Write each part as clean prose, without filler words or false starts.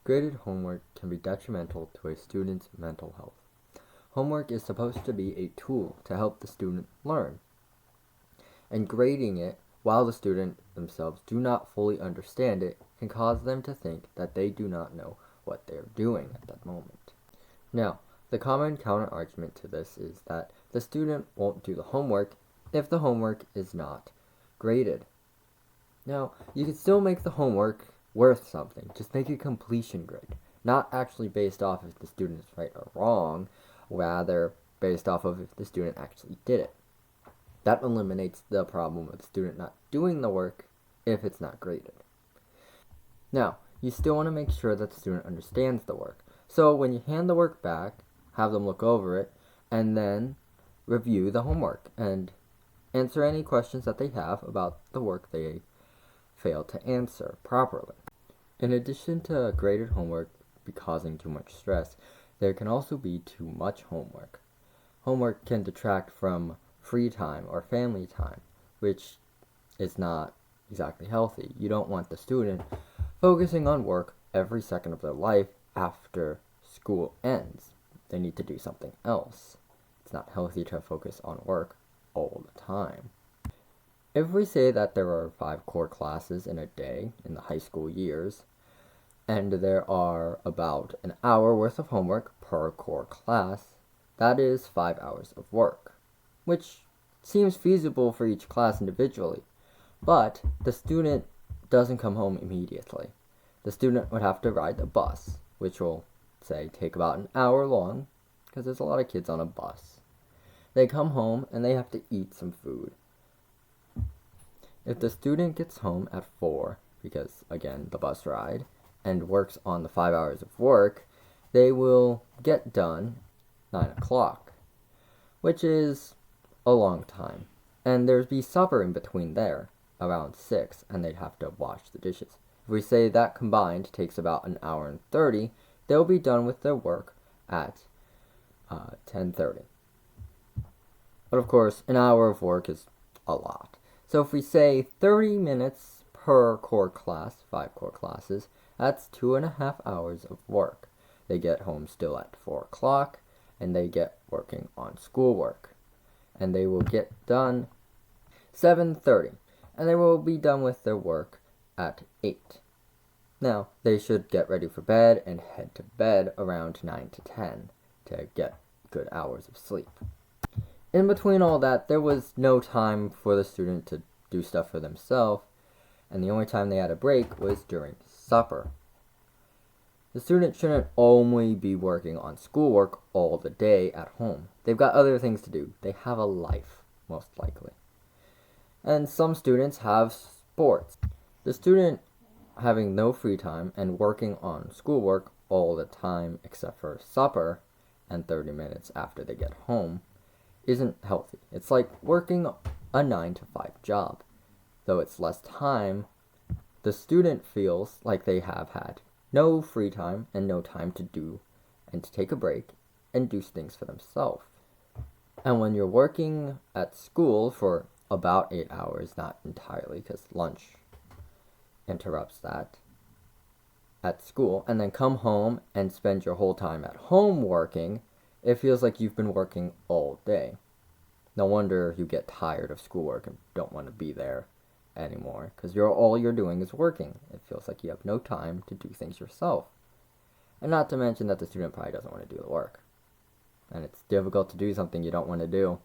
Graded homework can be detrimental to a student's mental health. Homework is supposed to be a tool to help the student learn, and grading it while the student themselves do not fully understand it can cause them to think that they do not know what they are doing at that moment. Now, the common counter-argument to this is that the student won't do the homework if the homework is not graded. Now, you can still make the homework worth something. Just make a completion grade, not actually based off if the student is right or wrong, rather based off of if the student actually did it. That eliminates the problem of the student not doing the work if it's not graded. Now, you still want to make sure that the student understands the work. So when you hand the work back, have them look over it, and then review the homework and answer any questions that they have about the work they failed to answer properly. In addition to graded homework causing too much stress, there can also be too much homework. Homework can detract from free time or family time, which is not exactly healthy. You don't want the student focusing on work every second of their life after school ends. They need to do something else. It's not healthy to focus on work all the time. If we say that there are 5 core classes in a day in the high school years, and there are about an hour worth of homework per core class, that is 5 hours of work, which seems feasible for each class individually, but the student doesn't come home immediately. The student would have to ride the bus, which will, say, take about an hour long, because there's a lot of kids on a bus. They come home and they have to eat some food. If the student gets home at 4, because, again, the bus ride, and works on the 5 hours of work, they will get done 9 o'clock, which is a long time. And there'd be supper in between there, around 6, and they'd have to wash the dishes. If we say that combined takes about an hour and 30, they'll be done with their work at 10:30. But of course, an hour of work is a lot. So if we say 30 minutes per core class, 5 core classes, that's 2.5 hours of work. They get home still at 4 o'clock, and they get working on schoolwork. And they will get done 7:30, and they will be done with their work at 8. Now, they should get ready for bed and head to bed around 9 to 10 to get good hours of sleep. In between all that, there was no time for the student to do stuff for themselves, and the only time they had a break was during supper. The student shouldn't only be working on schoolwork all the day at home. They've got other things to do. They have a life, most likely. And some students have sports. The student having no free time and working on schoolwork all the time except for supper and 30 minutes after they get home isn't healthy. It's like working a 9 to 5 job. Though it's less time, the student feels like they have had no free time and no time to do and to take a break and do things for themselves. And when you're working at school for about 8 hours, not entirely because lunch interrupts that, at school, and then come home and spend your whole time at home working, it feels like you've been working all day. No wonder you get tired of schoolwork and don't want to be there anymore, because all you're doing is working. It feels like you have no time to do things yourself. And not to mention that the student probably doesn't want to do the work. And it's difficult to do something you don't want to do.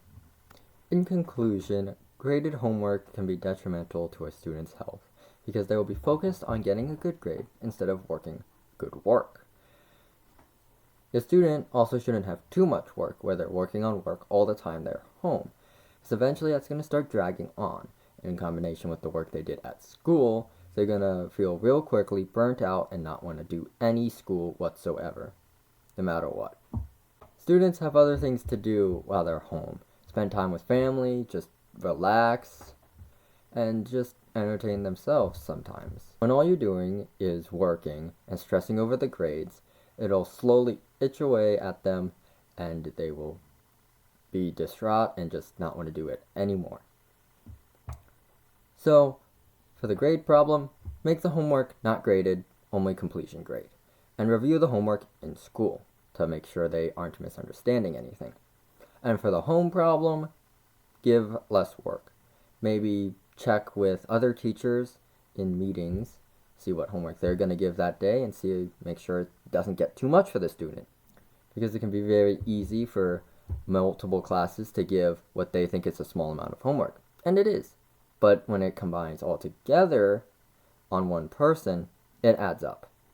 In conclusion, graded homework can be detrimental to a student's health, because they will be focused on getting a good grade instead of working good work. The student also shouldn't have too much work where they're working on work all the time they're home, because eventually that's going to start dragging on. In combination with the work they did at school, they're going to feel real quickly burnt out and not want to do any school whatsoever, no matter what. Students have other things to do while they're home. Spend time with family, just relax, and just entertain themselves sometimes. When all you're doing is working and stressing over the grades, it'll slowly itch away at them, and they will be distraught and just not want to do it anymore. So, for the grade problem, make the homework not graded, only completion grade. and review the homework in school to make sure they aren't misunderstanding anything. And for the home problem, give less work. Maybe check with other teachers in meetings, see what homework they're going to give that day, and make sure it doesn't get too much for the student. Because it can be very easy for multiple classes to give what they think is a small amount of homework. And it is. But when it combines all together on one person, it adds up.